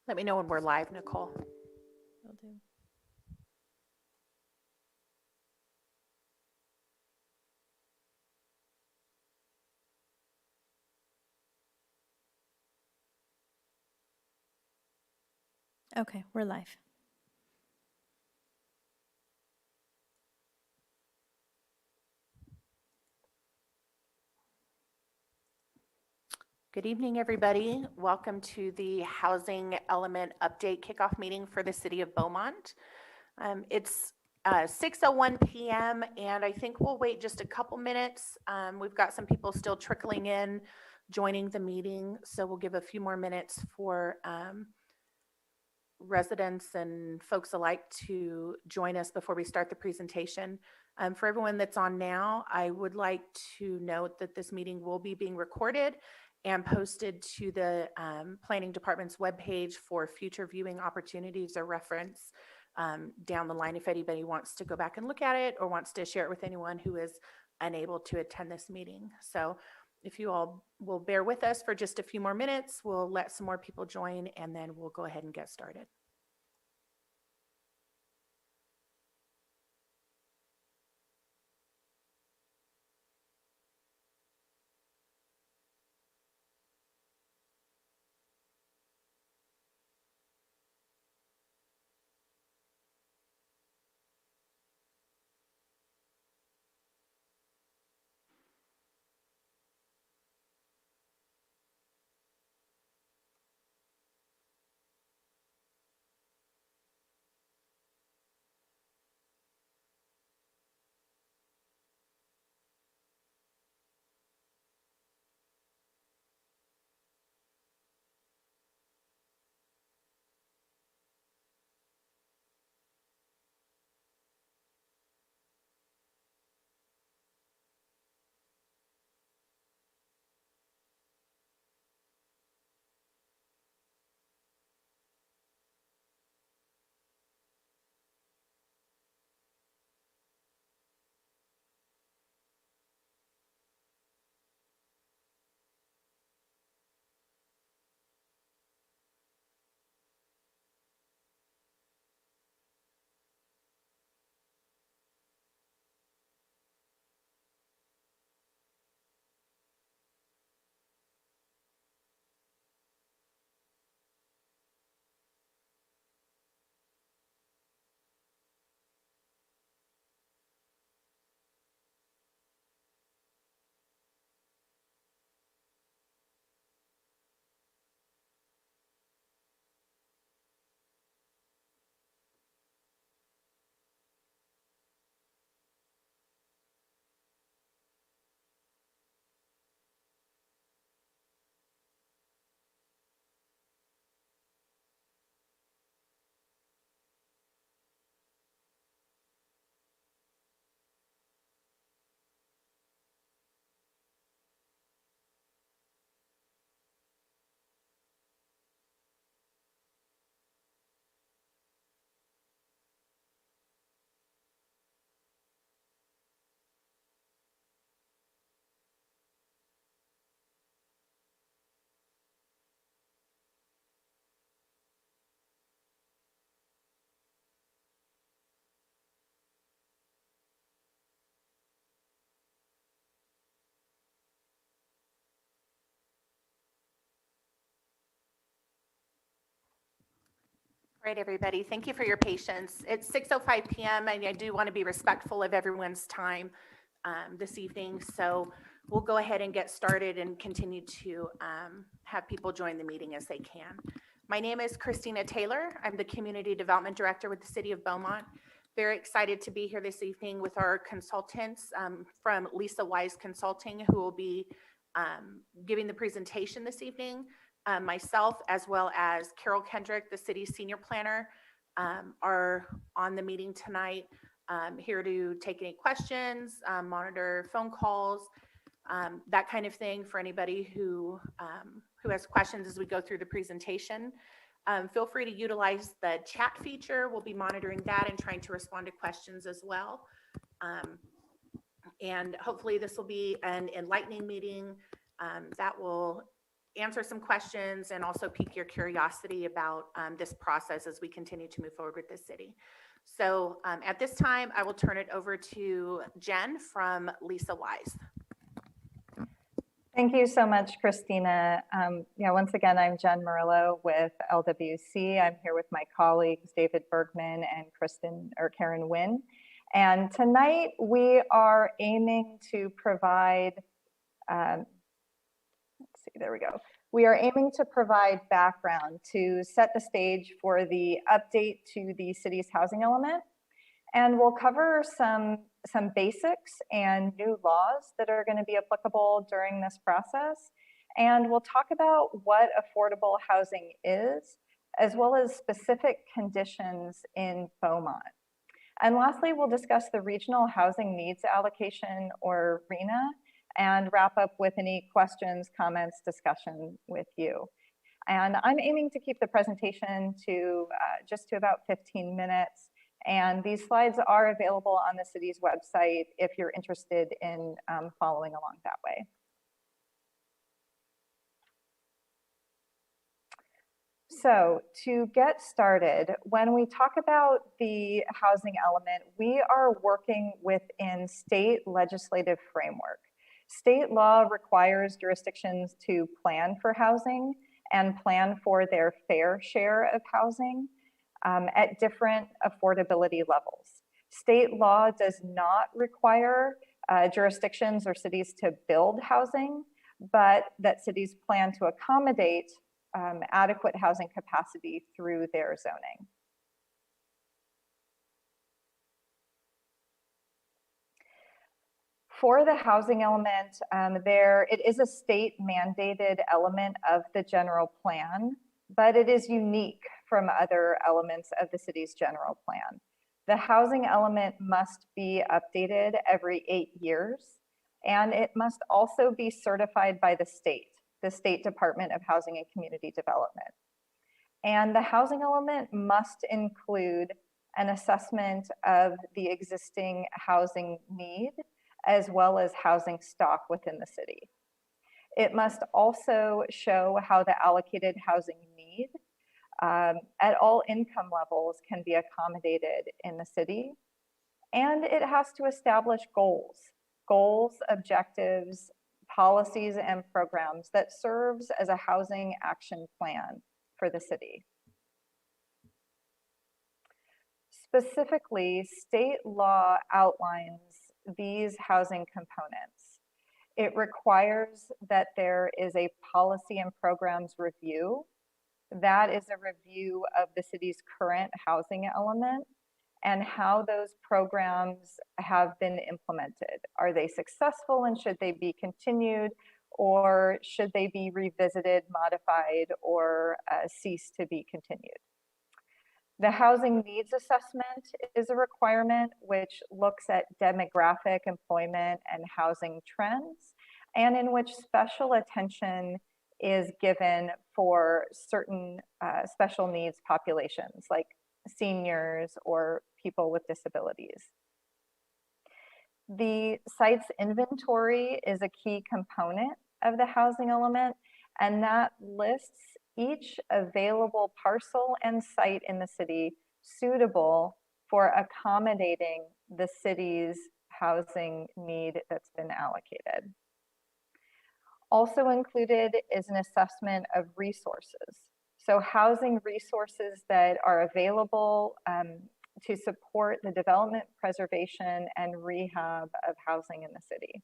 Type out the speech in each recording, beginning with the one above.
Let me know when we're live, Nicole. Will do. Okay, we're live. Good evening, everybody. Welcome to the Housing Element Update Kickoff meeting for the City of Beaumont. It's 6:01 p.m. and I think we'll wait just a couple minutes. We've got some people still trickling in, joining the meeting, so we'll give a few more minutes for residents and folks alike to join us before we start the presentation. For everyone that's on now, I would like to note that this meeting will be being recorded and posted to the Planning Department's webpage for future viewing opportunities or reference down the line if anybody wants to go back and look at it or wants to share it with anyone who is unable to attend this meeting. So if you all will bear with us for just a few more minutes, we'll let some more people join and then we'll go ahead and get started. All right, everybody, thank you for your patience. It's 6:05 p.m. and I do want to be respectful of everyone's time this evening. So we'll go ahead and get started and continue to have people join the meeting as they can. My name is Christina Taylor. I'm the Community Development Director with the City of Beaumont. Very excited to be here this evening with our consultants from Lisa Wise Consulting, who will be giving the presentation this evening. Myself, as well as Carol Kendrick, the city's senior planner, are on the meeting tonight, here to take any questions, monitor phone calls, that kind of thing for anybody who has questions as we go through the presentation. Feel free to utilize the chat feature. We'll be monitoring that and trying to respond to questions as well. And hopefully this will be an enlightening meeting that will answer some questions and also pique your curiosity about this process as we continue to move forward with this city. So at this time, I will turn it over to Jen from Lisa Wise. Thank you so much, Christina. Once again, I'm Jen Murillo with LWC. I'm here with my colleagues, David Bergman and Karen Wynn. And tonight we are aiming to provide, We are aiming to provide background to set the stage for the update to the city's housing element. And we'll cover some basics and new laws that are going to be applicable during this process. And we'll talk about what affordable housing is, as well as specific conditions in Beaumont. And lastly, we'll discuss the Regional Housing Needs Allocation, or RHNA, and wrap up with any questions, comments, discussion with you. And I'm aiming to keep the presentation to just to about 15 minutes. And these slides are available on the city's website if you're interested in following along that way. So to get started, when we talk about the housing element, we are working within state legislative framework. State law requires jurisdictions to plan for housing and plan for their fair share of housing at different affordability levels. State law does not require jurisdictions or cities to build housing, but that cities plan to accommodate adequate housing capacity through their zoning. For the housing element, it is a state mandated element of the general plan, but it is unique from other elements of the city's general plan. The housing element must be updated every 8 years, and it must also be certified by the State Department of Housing and Community Development. And the housing element must include an assessment of the existing housing need, as well as housing stock within the city. It must also show how the allocated housing need at all income levels can be accommodated in the city. And it has to establish goals, objectives, policies, and programs that serves as a housing action plan for the city. Specifically, state law outlines these housing components. It requires that there is a policy and programs review. That is a review of the city's current housing element and how those programs have been implemented. Are they successful, and should they be continued, or should they be revisited, modified, or cease to be continued? The housing needs assessment is a requirement which looks at demographic, employment, and housing trends, and in which special attention is given for certain special needs populations, like seniors or people with disabilities. The sites inventory is a key component of the housing element, and that lists each available parcel and site in the city suitable for accommodating the city's housing need that's been allocated. Also included is an assessment of resources. So housing resources that are available to support the development, preservation, and rehab of housing in the city.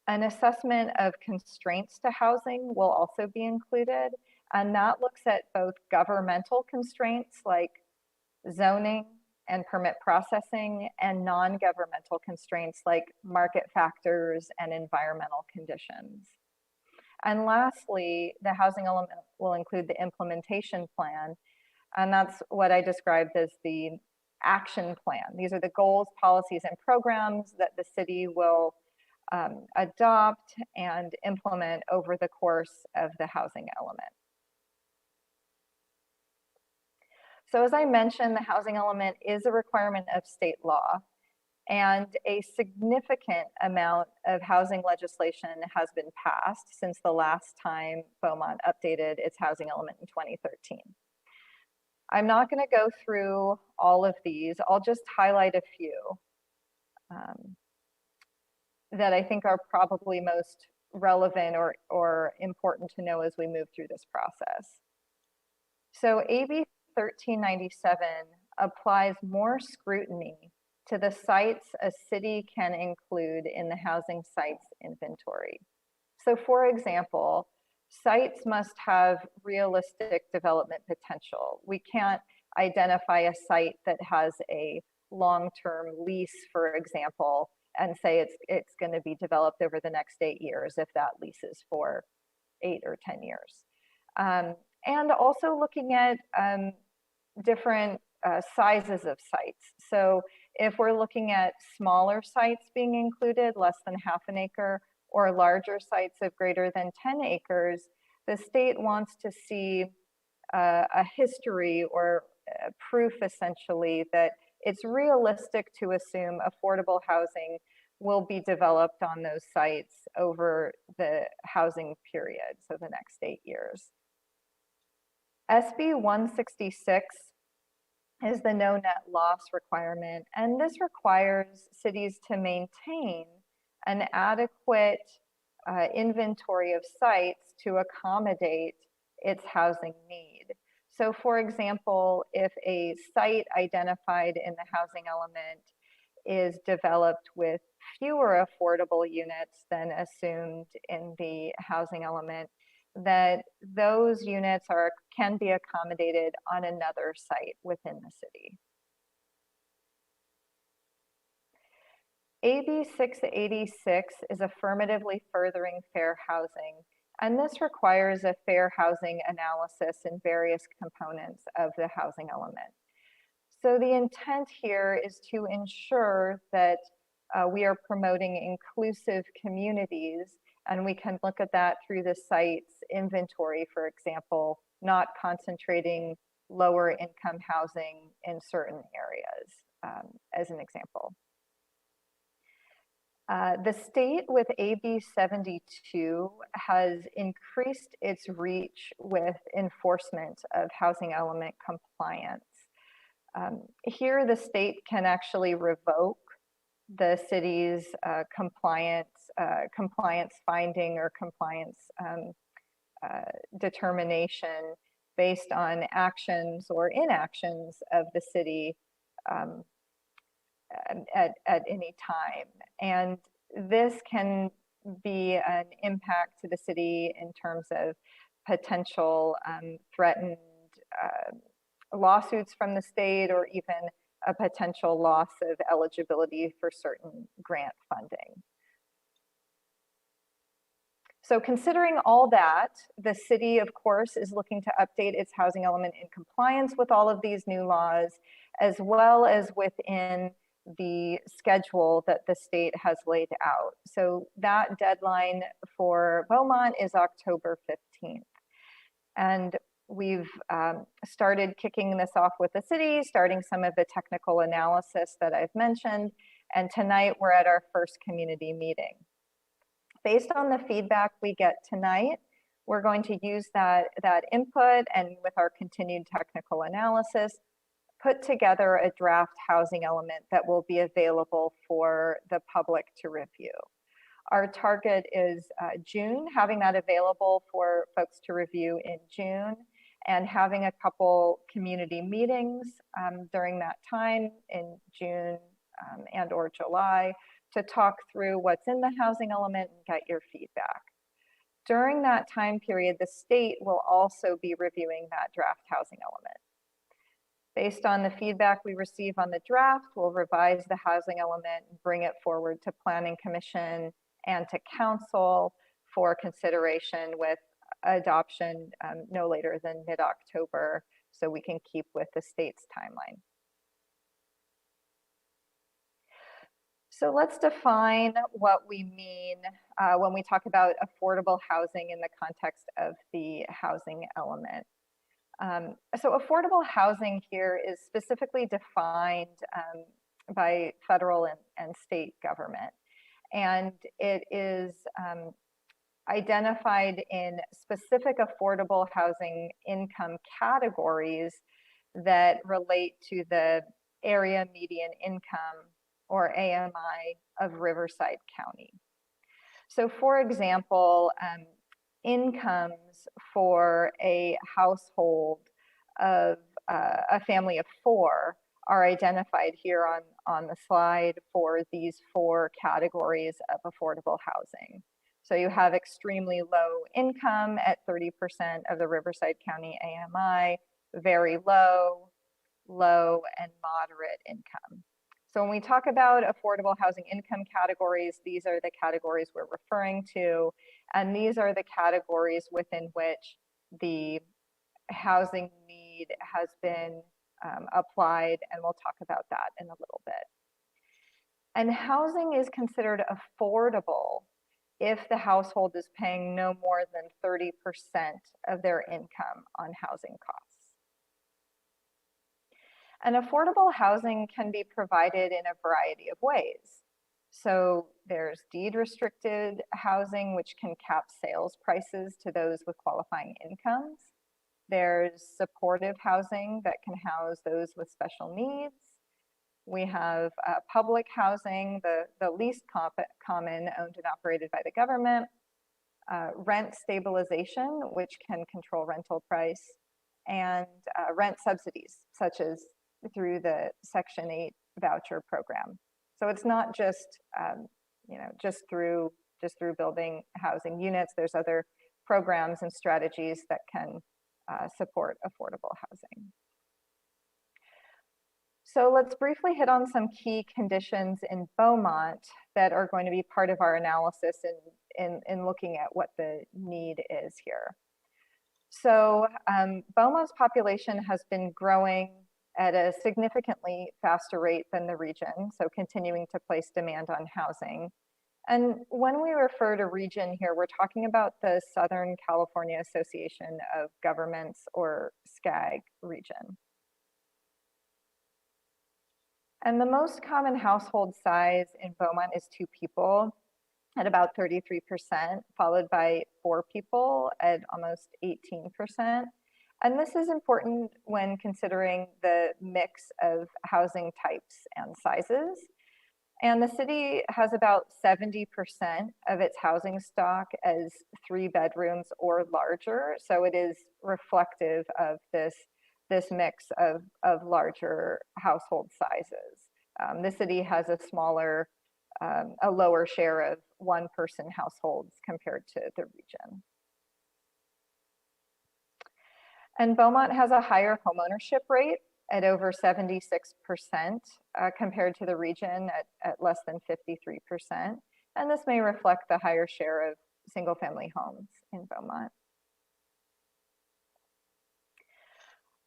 An assessment of constraints to housing will also be included, and that looks at both governmental constraints like zoning and permit processing, and non-governmental constraints like market factors and environmental conditions. And lastly, the housing element will include the implementation plan, and that's what I described as the action plan. These are the goals, policies, and programs that the city will adopt and implement over the course of the housing element. So as I mentioned, the housing element is a requirement of state law. And a significant amount of housing legislation has been passed since the last time Beaumont updated its housing element in 2013. I'm not going to go through all of these. I'll just highlight a few that I think are probably most relevant or important to know as we move through this process. So AB 1397 applies more scrutiny to the sites a city can include in the housing sites inventory. So for example, sites must have realistic development potential. We can't identify a site that has a long-term lease, for example, and say it's going to be developed over the next 8 years if that lease is for 8 or 10 years. And also looking at different sizes of sites. So if we're looking at smaller sites being included, less than ½ an acre, or larger sites of greater than 10 acres, the state wants to see a history or proof essentially that it's realistic to assume affordable housing will be developed on those sites over the housing period, so the next 8 years. SB 166 is the no net loss requirement, and this requires cities to maintain an adequate inventory of sites to accommodate its housing need. So for example, if a site identified in the housing element is developed with fewer affordable units than assumed in the housing element, that those units can be accommodated on another site within the city. AB 686 is affirmatively furthering fair housing, and this requires a fair housing analysis in various components of the housing element. So the intent here is to ensure that we are promoting inclusive communities, and we can look at that through the site's inventory, for example, not concentrating lower income housing in certain areas, as an example. The state with AB 72 has increased its reach with enforcement of housing element compliance. Here, the state can actually revoke the city's compliance finding or compliance determination based on actions or inactions of the city at any time. And this can be an impact to the city in terms of potential threatened lawsuits from the state, or even a potential loss of eligibility for certain grant funding. So considering all that, the city, of course, is looking to update its housing element in compliance with all of these new laws, as well as within the schedule that the state has laid out. So that deadline for Beaumont is October 15th. And we've started kicking this off with the city, starting some of the technical analysis that I've mentioned. And tonight we're at our first community meeting. Based on the feedback we get tonight, we're going to use that input, and with our continued technical analysis, put together a draft housing element that will be available for the public to review. Our target is June, having that available for folks to review in June, and having a couple community meetings during that time in June and or July to talk through what's in the housing element and get your feedback. During that time period, the state will also be reviewing that draft housing element. Based on the feedback we receive on the draft, we'll revise the housing element and bring it forward to Planning Commission and to Council for consideration, with adoption no later than mid-October, so we can keep with the state's timeline. So let's define what we mean when we talk about affordable housing in the context of the housing element. So affordable housing here is specifically defined by federal and state government. And it is identified in specific affordable housing income categories that relate to the area median income, or AMI, of Riverside County. So for example, incomes for a household of a family of 4 are identified here on the slide for these 4 categories of affordable housing. So you have extremely low income at 30% of the Riverside County AMI, very low, low, and moderate income. So when we talk about affordable housing income categories, these are the categories we're referring to, and these are the categories within which the housing need has been applied, and we'll talk about that in a little bit. And housing is considered affordable if the household is paying no more than 30% of their income on housing costs. And affordable housing can be provided in a variety of ways. So there's deed restricted housing, which can cap sales prices to those with qualifying incomes. There's supportive housing that can house those with special needs. We have public housing, the least common, owned and operated by the government. Rent stabilization, which can control rental price, and rent subsidies, such as through the Section 8 voucher program. So it's not just, just through building housing units. There's other programs and strategies that can support affordable housing. So let's briefly hit on some key conditions in Beaumont that are going to be part of our analysis in looking at what the need is here. So Beaumont's population has been growing at a significantly faster rate than the region, so continuing to place demand on housing. And when we refer to region here, we're talking about the Southern California Association of Governments, or SCAG region. And the most common household size in Beaumont is 2 people at about 33%, followed by 4 people at almost 18%. And this is important when considering the mix of housing types and sizes. And the city has about 70% of its housing stock as 3 bedrooms or larger. So it is reflective of this mix of larger household sizes. The city has a lower share of 1-person households compared to the region. And Beaumont has a higher homeownership rate at over 76% compared to the region at less than 53%. And this may reflect the higher share of single-family homes in Beaumont.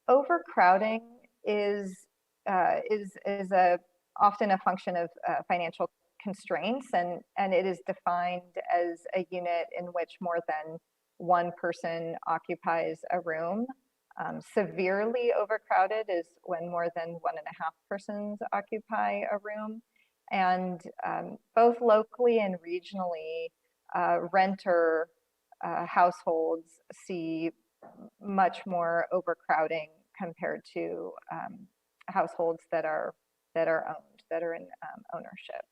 Overcrowding is often a function of financial constraints, and it is defined as a unit in which more than 1 person occupies a room. Severely overcrowded is when more than 1.5 persons occupy a room. And both locally and regionally, renter households see much more overcrowding compared to households that are owned, that are in ownership.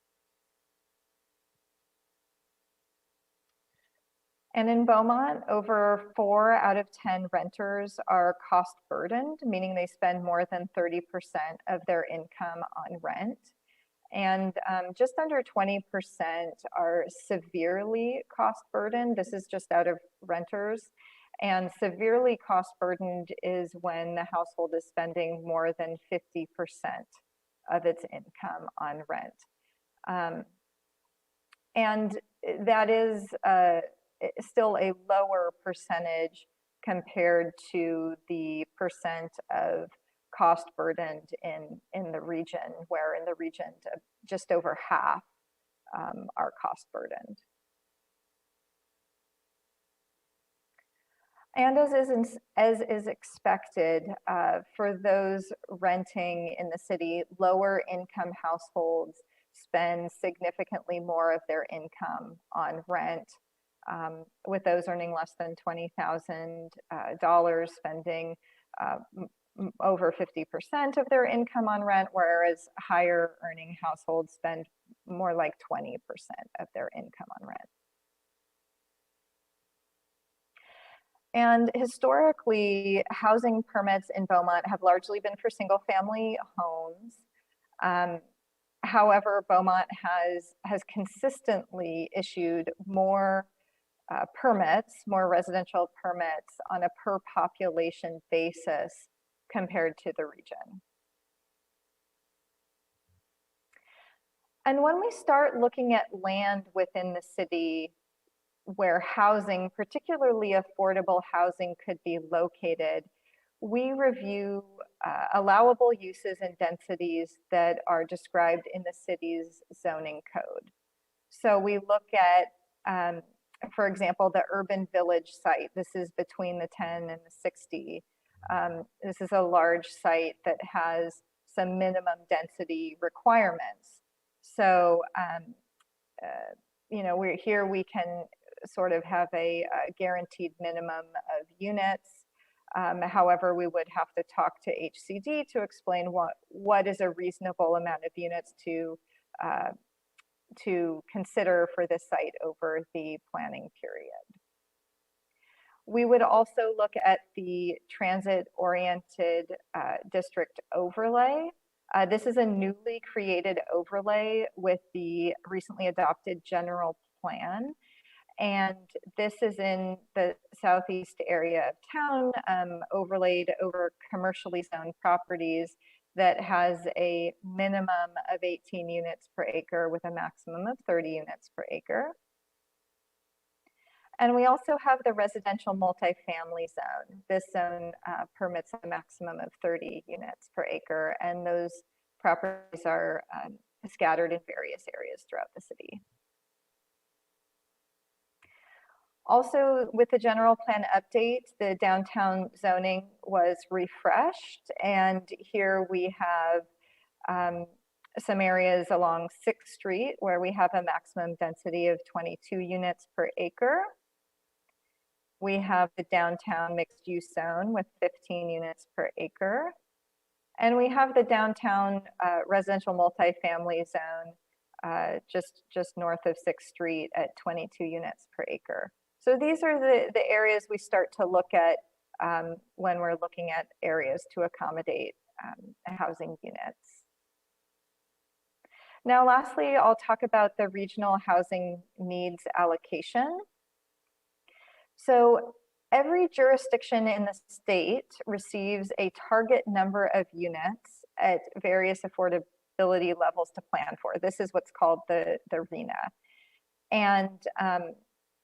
And in Beaumont, over 4 out of 10 renters are cost burdened, meaning they spend more than 30% of their income on rent. And just under 20% are severely cost burdened. This is just out of renters. And severely cost burdened is when the household is spending more than 50% of its income on rent. And that is still a lower percentage compared to the percent of cost burdened in the region, where in the region just over half are cost burdened. And as is expected, for those renting in the city, lower income households spend significantly more of their income on rent, with those earning less than $20,000 spending over 50% of their income on rent, whereas higher earning households spend more like 20% of their income on rent. And historically, housing permits in Beaumont have largely been for single family homes. However, Beaumont has consistently issued more permits, more residential permits on a per population basis compared to the region. And when we start looking at land within the city where housing, particularly affordable housing, could be located, we review allowable uses and densities that are described in the city's zoning code. So we look at, for example, the urban village site. This is between the 10 and the 60. This is a large site that has some minimum density requirements. So, you know, we can sort of have a guaranteed minimum of units. However, we would have to talk to HCD to explain what is a reasonable amount of units to consider for this site over the planning period. We would also look at the transit-oriented district overlay. This is a newly created overlay with the recently adopted general plan. And this is in the southeast area of town, overlaid over commercially zoned properties that has a minimum of 18 units per acre with a maximum of 30 units per acre. And we also have the residential multifamily zone. This zone permits a maximum of 30 units per acre, and those properties are scattered in various areas throughout the city. Also, with the general plan update, the downtown zoning was refreshed, and here we have some areas along 6th Street where we have a maximum density of 22 units per acre. We have the downtown mixed use zone with 15 units per acre. And we have the downtown residential multifamily zone just north of 6th Street at 22 units per acre. So these are the areas we start to look at when we're looking at areas to accommodate housing units. Now, lastly, I'll talk about the regional housing needs allocation. So every jurisdiction in the state receives a target number of units at various affordability levels to plan for. This is what's called the RHNA. And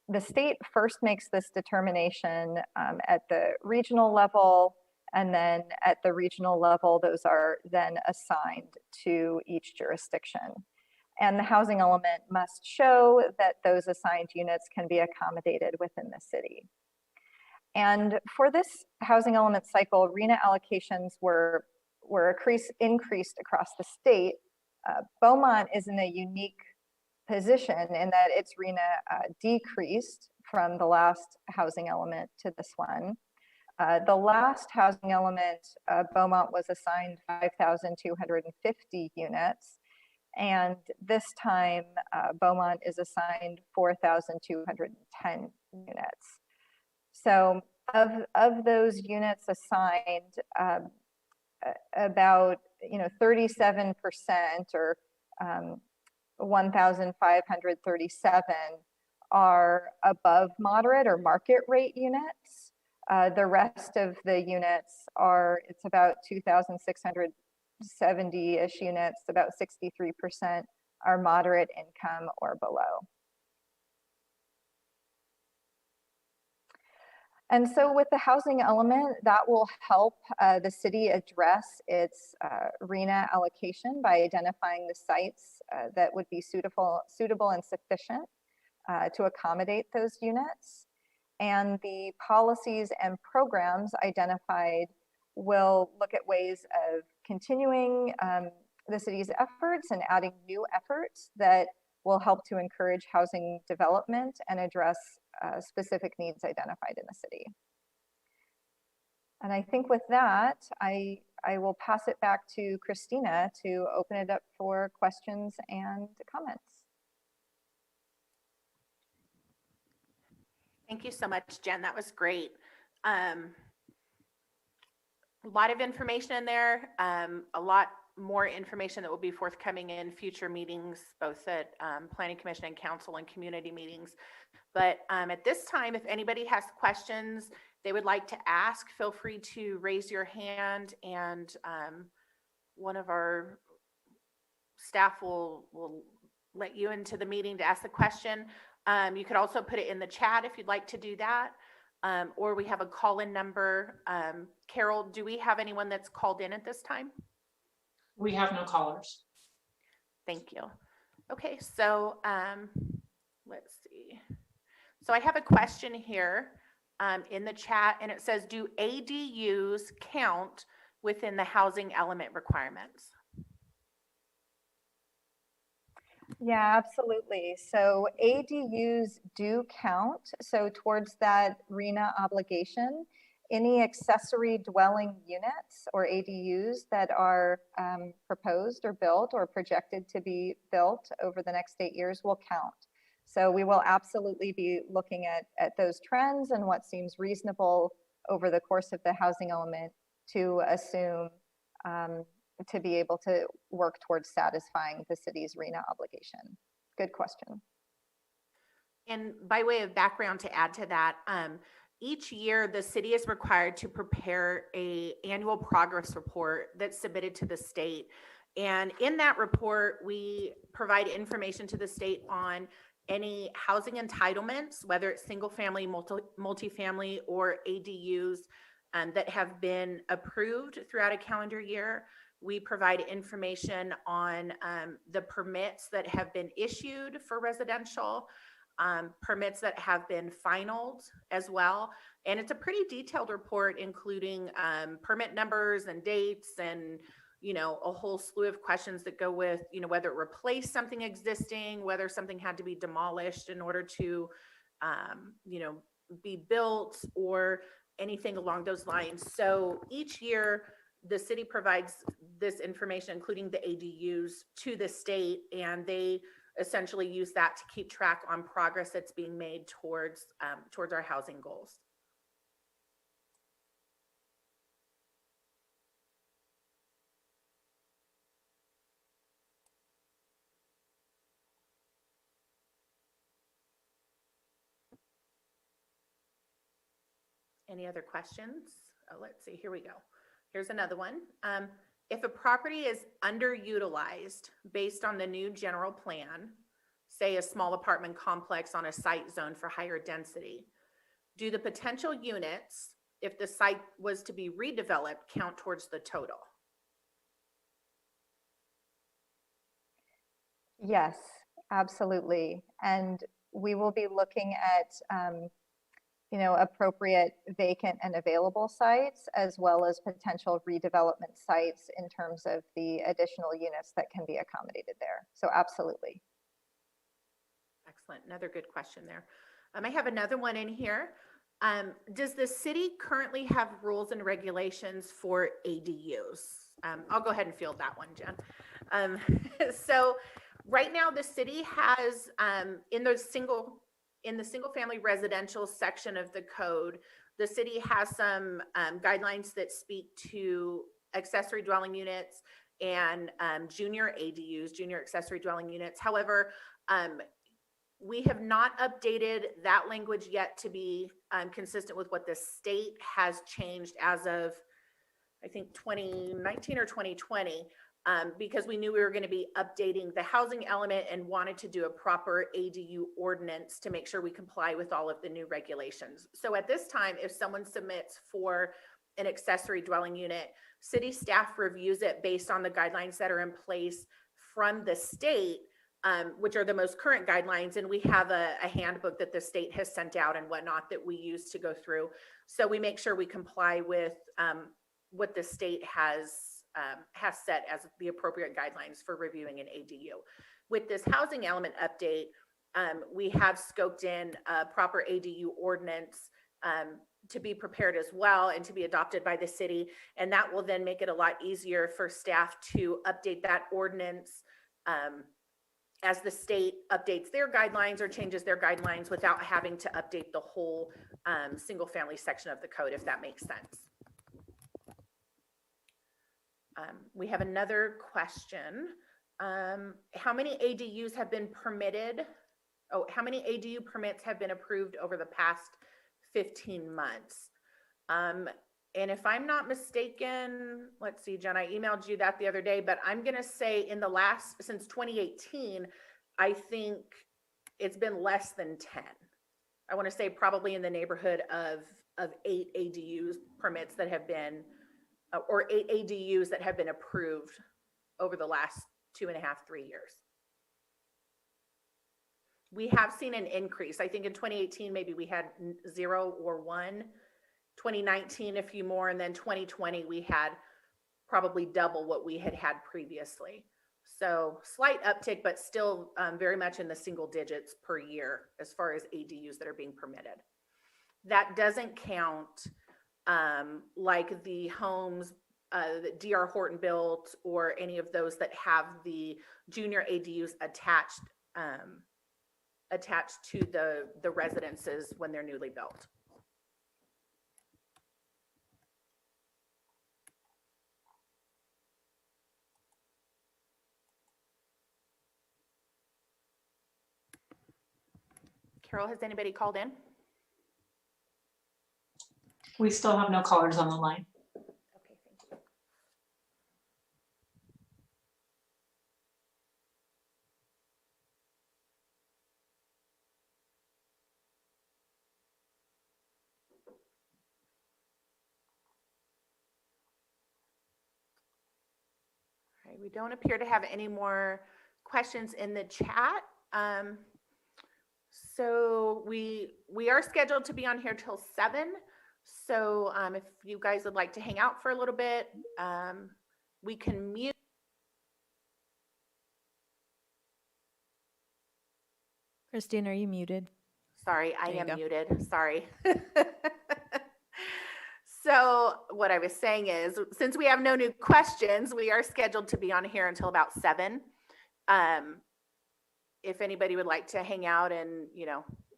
the state first makes this determination at the regional level, and then at the regional level, those are then assigned to each jurisdiction. And the housing element must show that those assigned units can be accommodated within the city. And for this housing element cycle, RHNA allocations were increased across the state. Beaumont is in a unique position in that its RHNA decreased from the last housing element to this one. The last housing element, Beaumont was assigned 5,250 units. And this time, Beaumont is assigned 4,210 units. So of those units assigned, about 37% or 1,537 are above moderate or market rate units. The rest of the units it's about 2,670-ish units, about 63% are moderate income or below. And so with the housing element, that will help the city address its RHNA allocation by identifying the sites that would be suitable and sufficient to accommodate those units. And the policies and programs identified will look at ways of continuing the city's efforts and adding new efforts that will help to encourage housing development and address specific needs identified in the city. And I think with that, I will pass it back to Christina to open it up for questions and comments. Thank you so much, Jen. That was great. A lot of information in there, a lot more information that will be forthcoming in future meetings, both at Planning Commission and Council and community meetings. But at this time, if anybody has questions they would like to ask, feel free to raise your hand, and one of our staff will let you into the meeting to ask the question. You could also put it in the chat if you'd like to do that. Or we have a call-in number. Carol, do we have anyone that's called in at this time? We have no callers. Thank you. Okay, so let's see. So I have a question here in the chat, and it says, do ADUs count within the housing element requirements? Yeah, absolutely. So ADUs do count. So towards that RHNA obligation, any accessory dwelling units or ADUs that are proposed or built or projected to be built over the next 8 years will count. So we will absolutely be looking at those trends and what seems reasonable over the course of the housing element to assume to be able to work towards satisfying the city's RHNA obligation. Good question. And by way of background to add to that, each year the city is required to prepare an annual progress report that's submitted to the state. And in that report, we provide information to the state on any housing entitlements, whether it's single family, multifamily, or ADUs that have been approved throughout a calendar year. We provide information on the permits that have been issued for residential, permits that have been finalized as well. And it's a pretty detailed report, including permit numbers and dates and, a whole slew of questions that go with, whether it replaced something existing, whether something had to be demolished in order to, be built, or anything along those lines. So each year, the city provides this information, including the ADUs, to the state, and they essentially use that to keep track on progress that's being made towards our housing goals. Any other questions? Let's see, here we go. Here's another one. If a property is underutilized based on the new general plan, say a small apartment complex on a site zone for higher density, do the potential units, if the site was to be redeveloped, count towards the total? Yes, absolutely. And we will be looking at appropriate vacant and available sites, as well as potential redevelopment sites in terms of the additional units that can be accommodated there. So absolutely. Excellent. Another good question there. I have another one in here. Does the city currently have rules and regulations for ADUs? I'll go ahead and field that one, Jen. So right now the city has in the single family residential section of the code, the city has some guidelines that speak to accessory dwelling units and junior ADUs, junior accessory dwelling units. However, we have not updated that language yet to be consistent with what the state has changed as of, I think, 2019 or 2020. Because we knew we were going to be updating the housing element and wanted to do a proper ADU ordinance to make sure we comply with all of the new regulations. So at this time, if someone submits for an accessory dwelling unit, city staff reviews it based on the guidelines that are in place from the state, which are the most current guidelines. And we have a handbook that the state has sent out and whatnot that we use to go through. So we make sure we comply with what the state has set as the appropriate guidelines for reviewing an ADU. With this housing element update, we have scoped in a proper ADU ordinance to be prepared as well and to be adopted by the city. And that will then make it a lot easier for staff to update that ordinance as the state updates their guidelines or changes their guidelines without having to update the whole single family section of the code, if that makes sense. We have another question. How many ADUs have been permitted? Oh, how many ADU permits have been approved over the past 15 months? And if I'm not mistaken, let's see, Jen, I emailed you that the other day, but I'm going to say since 2018, I think it's been less than 10. I want to say probably in the neighborhood of 8 ADUs permits that have been, or 8 ADUs that have been approved over the last 2.5, 3 years. We have seen an increase. I think in 2018, maybe we had 0 or 1. 2019, a few more, and then 2020, we had probably double what we had previously. So slight uptick, but still very much in the single digits per year as far as ADUs that are being permitted. That doesn't count like the homes that DR Horton built or any of those that have the junior ADUs attached to the residences when they're newly built. Carol, has anybody called in? We still have no callers on the line. Okay, thank you. All right, we don't appear to have any more questions in the chat. So we are scheduled to be on here till 7. So if you guys would like to hang out for a little bit, we can mute. Christine, are you muted? Sorry, I There you am go. muted. Sorry. So what I was saying is, since we have no new questions, we are scheduled to be on here until about 7. If anybody would like to hang out and,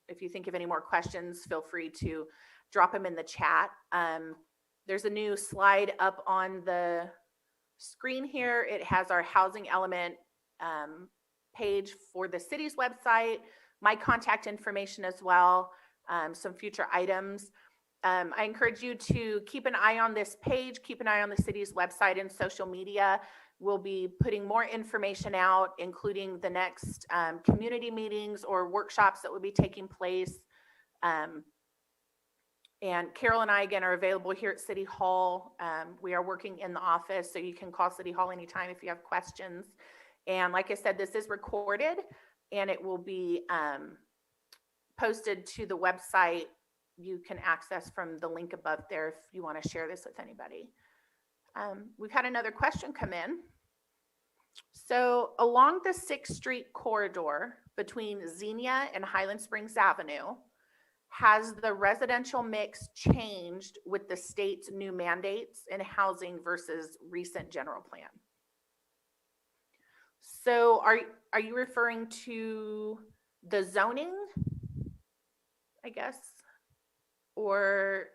if you think of any more questions, feel free to drop them in the chat. There's a new slide up on the screen here. It has our housing element page for the city's website, my contact information as well, some future items. I encourage you to keep an eye on this page, keep an eye on the city's website and social media. We'll be putting more information out, including the next community meetings or workshops that will be taking place. And Carol and I, again, are available here at City Hall. We are working in the office, so you can call City Hall anytime if you have questions. And like I said, this is recorded, and it will be posted to the website. You can access from the link above there if you want to share this with anybody. We've had another question come in. So along the 6th Street corridor between Xenia and Highland Springs Avenue, has the residential mix changed with the state's new mandates in housing versus recent general plan? So are you referring to the zoning, I guess, or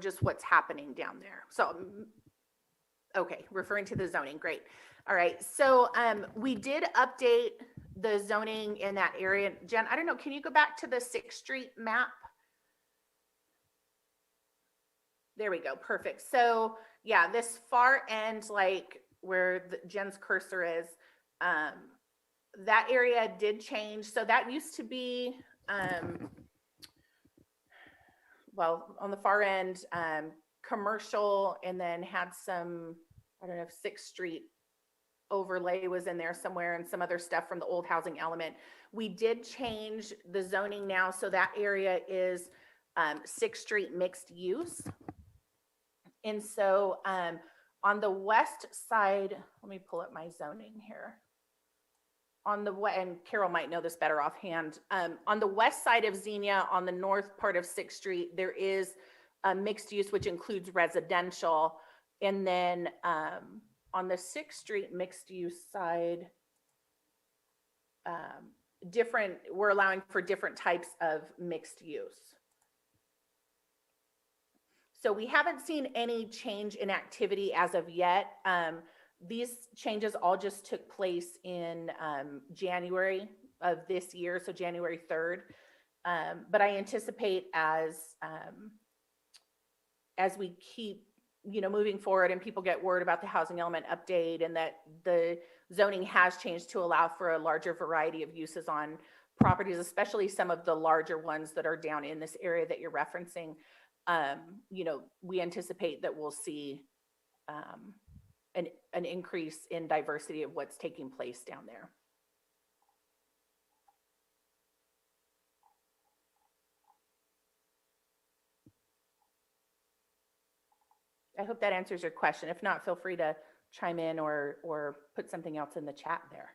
just what's happening down there? So, okay, referring to the zoning, great. All right, so we did update the zoning in that area. Jen, I don't know, can you go back to the 6th Street map? There we go, perfect. So yeah, this far end, like where Jen's cursor is, that area did change. So that used to be, well, on the far end, commercial, and then had some, I don't know if 6th Street overlay was in there somewhere and some other stuff from the old housing element. We did change the zoning now, so that area is 6th Street mixed use. And so on the west side, let me pull up my zoning here. On the west, and Carol might know this better offhand, on the west side of Xenia, on the north part of 6th Street, there is a mixed use, which includes residential. And then on the 6th Street mixed use side, we're allowing for different types of mixed use. So we haven't seen any change in activity as of yet. These changes all just took place in January of this year, so January 3rd. But I anticipate as we keep, moving forward and people get word about the housing element update and that the zoning has changed to allow for a larger variety of uses on properties, especially some of the larger ones that are down in this area that you're referencing. We anticipate that we'll see an increase in diversity of what's taking place down there. I hope that answers your question. If not, feel free to chime in or put something else in the chat there.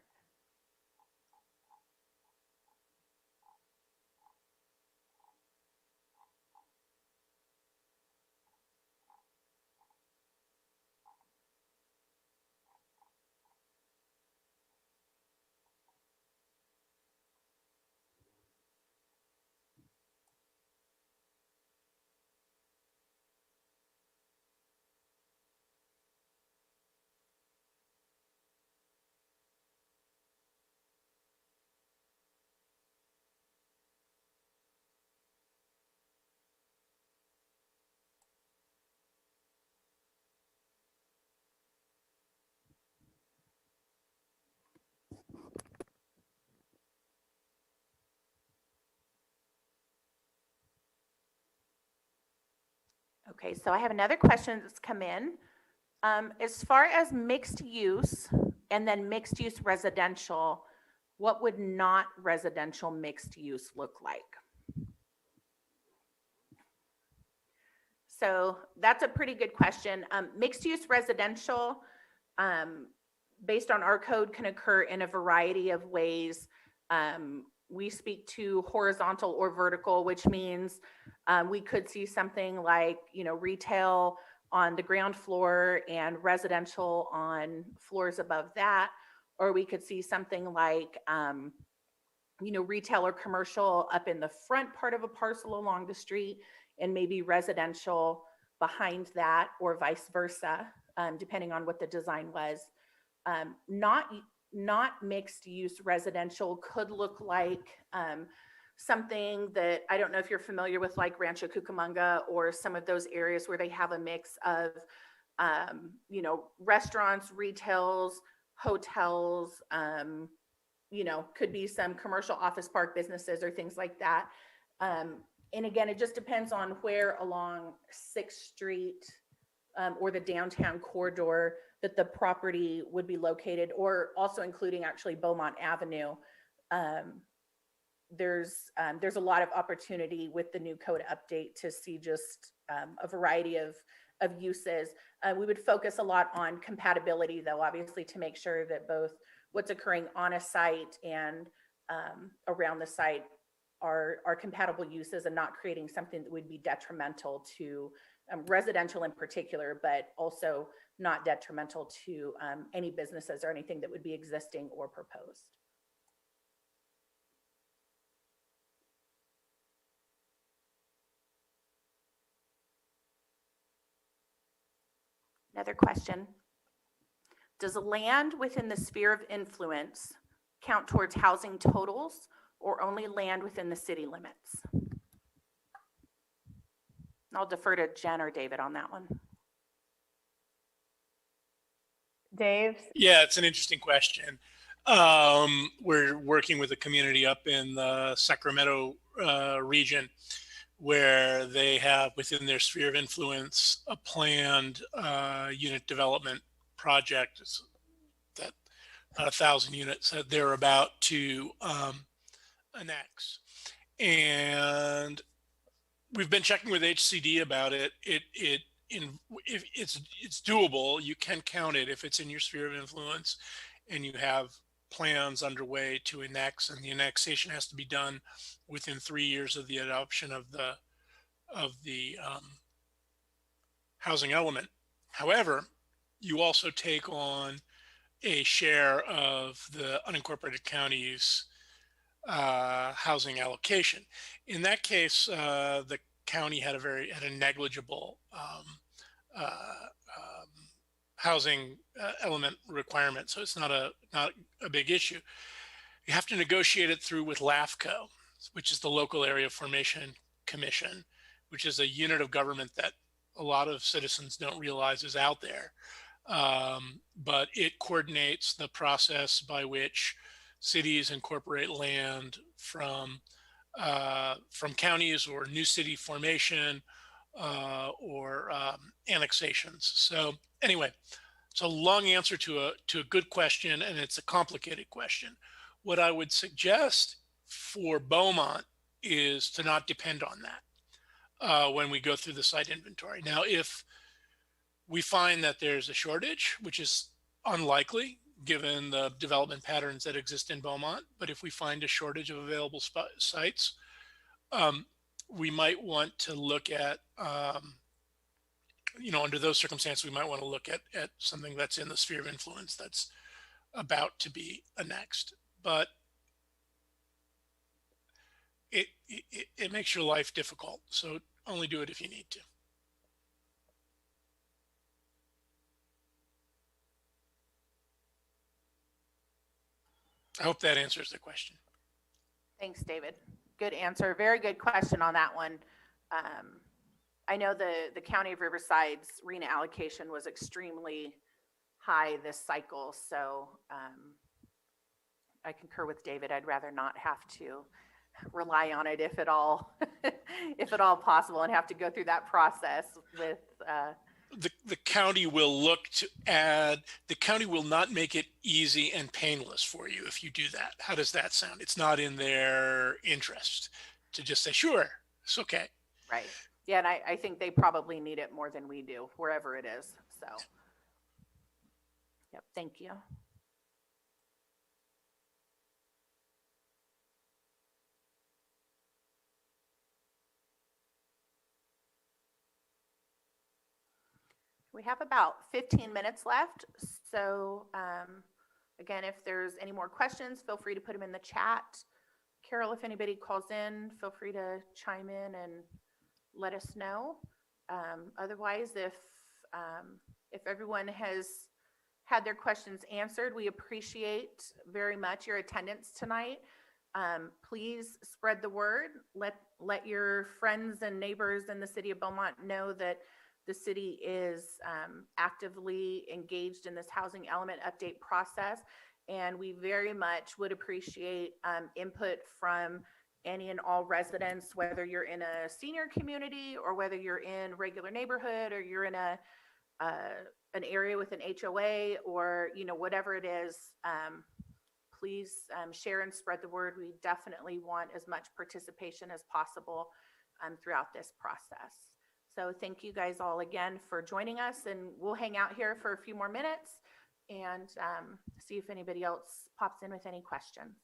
Okay, so I have another question that's come in. As far as mixed use and then mixed use residential, what would not residential mixed use look like? So that's a pretty good question. Mixed use residential, based on our code, can occur in a variety of ways. We speak to horizontal or vertical, which means we could see something like, retail on the ground floor and residential on floors above that. Or we could see something like, retail or commercial up in the front part of a parcel along the street and maybe residential behind that, or vice versa, depending on what the design was. Not mixed use residential could look like something that, I don't know if you're familiar with, like Rancho Cucamonga or some of those areas where they have a mix of, restaurants, retails, hotels, could be some commercial office park businesses or things like that. And again, it just depends on where along 6th Street or the downtown corridor that the property would be located, or also including actually Beaumont Avenue. There's a lot of opportunity with the new code update to see just a variety of uses. We would focus a lot on compatibility, though, obviously, to make sure that both what's occurring on a site and around the site are compatible uses and not creating something that would be detrimental to residential in particular, but also not detrimental to any businesses or anything that would be existing or proposed. Another question. Does land within the sphere of influence count towards housing totals or only land within the city limits? I'll defer to Jen or David on that one. Dave? Yeah, it's an interesting question. We're working with a community up in the Sacramento region where they have within their sphere of influence a planned unit development project that 1,000 units that they're about to annex. And we've been checking with HCD about it. If it's doable, you can count it if it's in your sphere of influence, and you have plans underway to annex, and the annexation has to be done within 3 years of the adoption of the housing element. However, you also take on a share of the unincorporated counties housing allocation. In that case, the county had a negligible uh, housing element requirement, so it's not a big issue. You have to negotiate it through with LAFCO, which is the Local Area Formation Commission, which is a unit of government that a lot of citizens don't realize is out there. But it coordinates the process by which cities incorporate land from counties or new city formation or annexations. So anyway, it's a long answer to a good question, and it's a complicated question. What I would suggest for Beaumont is to not depend on that when we go through the site inventory. Now, if we find that there's a shortage, which is unlikely given the development patterns that exist in Beaumont, but if we find a shortage of available sites, we might want to look at, under those circumstances, we might want to look at something that's in the sphere of influence that's about to be annexed. But it makes your life difficult. So only do it if you need to. I hope that answers the question. Thanks, David. Good answer. Very good question on that one. I know the County of Riverside's RENA allocation was extremely high this cycle, so I concur with David. I'd rather not have to rely on it if at all, if at all possible, and have to go through that process with. The county will look to add. The county will not make it easy and painless for you if you do that. How does that sound? It's not in their interest to just say, sure, it's okay. Right. Yeah, and I think they probably need it more than we do, wherever it is. So, yep, thank you. We have about 15 minutes left. So again, if there's any more questions, feel free to put them in the chat. Carol, if anybody calls in, feel free to chime in and let us know. Otherwise, if everyone has had their questions answered, we appreciate very much your attendance tonight. Please spread the word. Let your friends and neighbors in the city of Beaumont know that the city is actively engaged in this housing element update process. And we very much would appreciate input from any and all residents, whether you're in a senior community or whether you're in regular neighborhood or you're in an area with an HOA or whatever it is. Please share and spread the word. We definitely want as much participation as possible throughout this process. So thank you guys all again for joining us, and we'll hang out here for a few more minutes and see if anybody else pops in with any questions.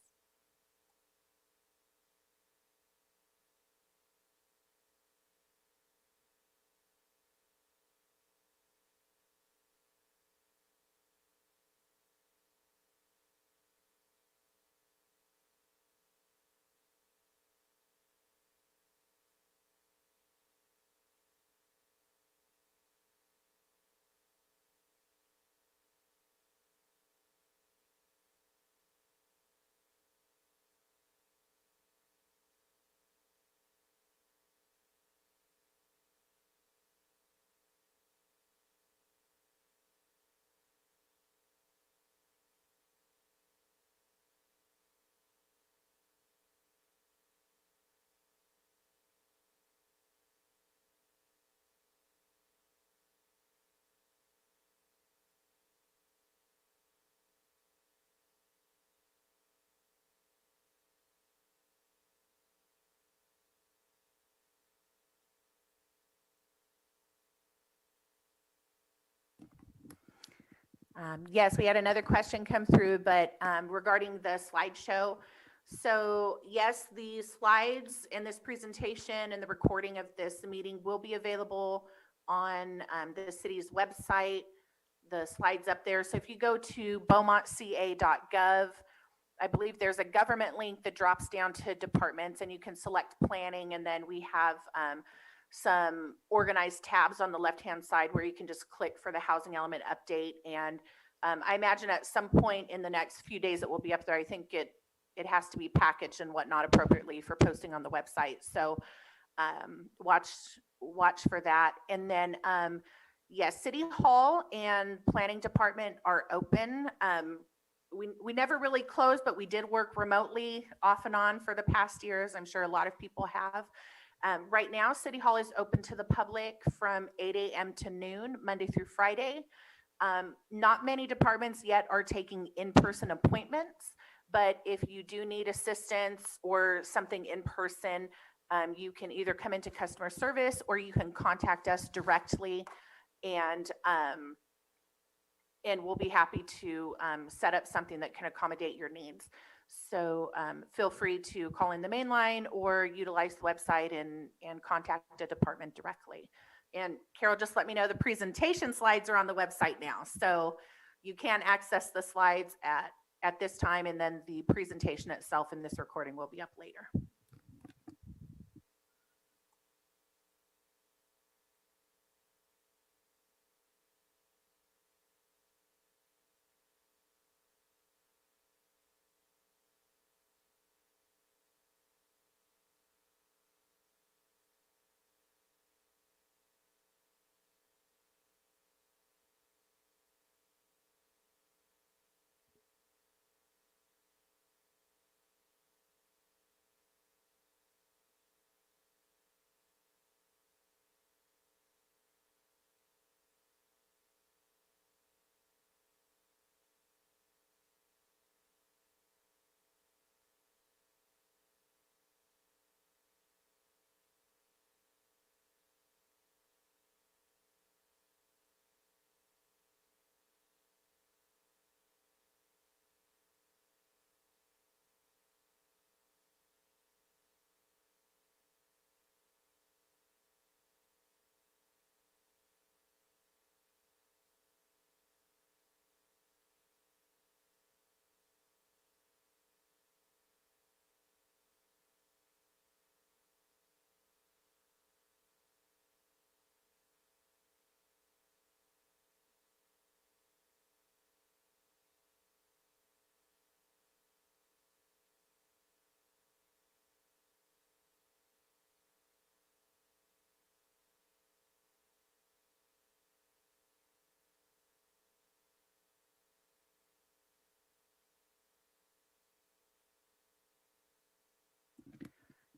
Yes, we had another question come through, but regarding the slideshow. So yes, the slides in this presentation and the recording of this meeting will be available on the city's website. The slides up there. So if you go to beaumontca.gov, I believe there's a government link that drops down to departments, and you can select planning, and then we have some organized tabs on the left-hand side where you can just click for the housing element update. And I imagine at some point in the next few days it will be up there. I think it has to be packaged and whatnot appropriately for posting on the website. So watch for that. And then yes, City Hall and Planning Department are open. We never really closed, but we did work remotely off and on for the past years. I'm sure a lot of people have. Right now, City Hall is open to the public from 8 a.m. to noon, Monday through Friday. Not many departments yet are taking in-person appointments, but if you do need assistance or something in person, you can either come into customer service or you can contact us directly, and we'll be happy to set up something that can accommodate your needs. So feel free to call in the main line or utilize the website and contact a department directly. And Carol, just let me know the presentation slides are on the website now. So you can access the slides at this time, and then the presentation itself in this recording will be up later.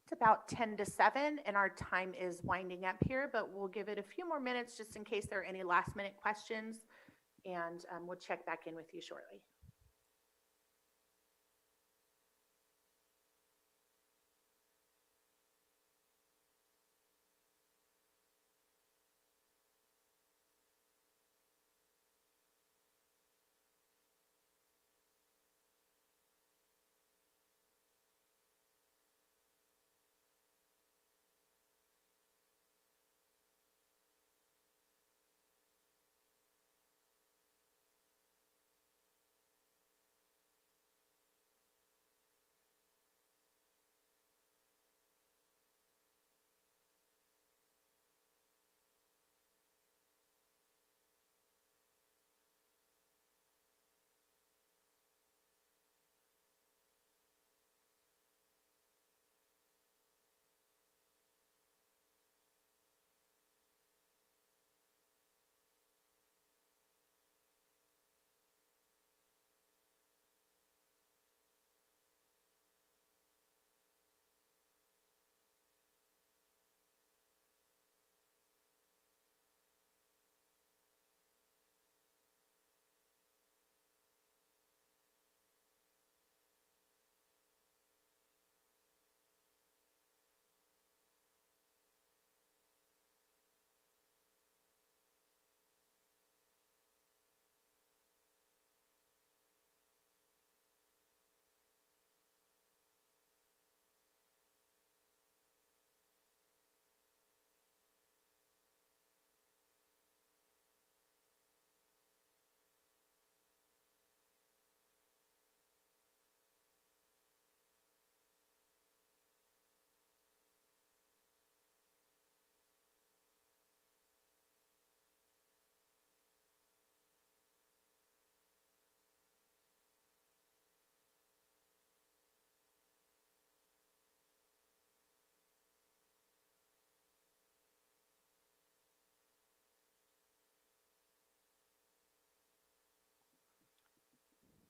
It's about 10 to 7, and our time is winding up here, but we'll give it a few more minutes just in case there are any last minute questions, and we'll check back in with you shortly.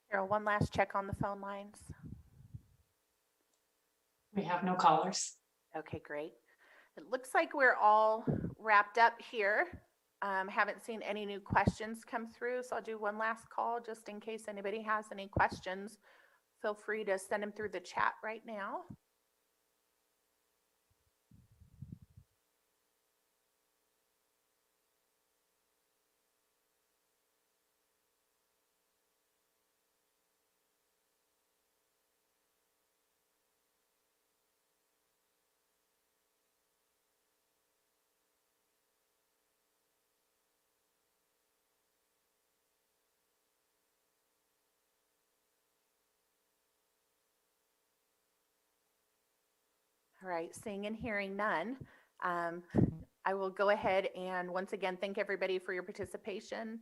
Carol, one last check on the phone lines. We have no callers. Okay, great. It looks like we're all wrapped up here. Haven't seen any new questions come through, so I'll do one last call just in case anybody has any questions. Feel free to send them through the chat right now. All right, seeing and hearing none, I will go ahead and once again thank everybody for your participation.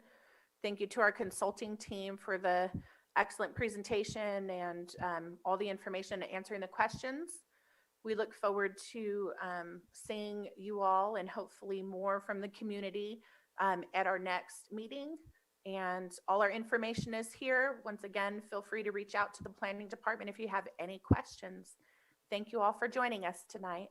Thank you to our consulting team for the excellent presentation and all the information and answering the questions. We look forward to seeing you all and hopefully more from the community at our next meeting. And all our information is here. Once again, feel free to reach out to the planning department if you have any questions. Thank you all for joining us tonight.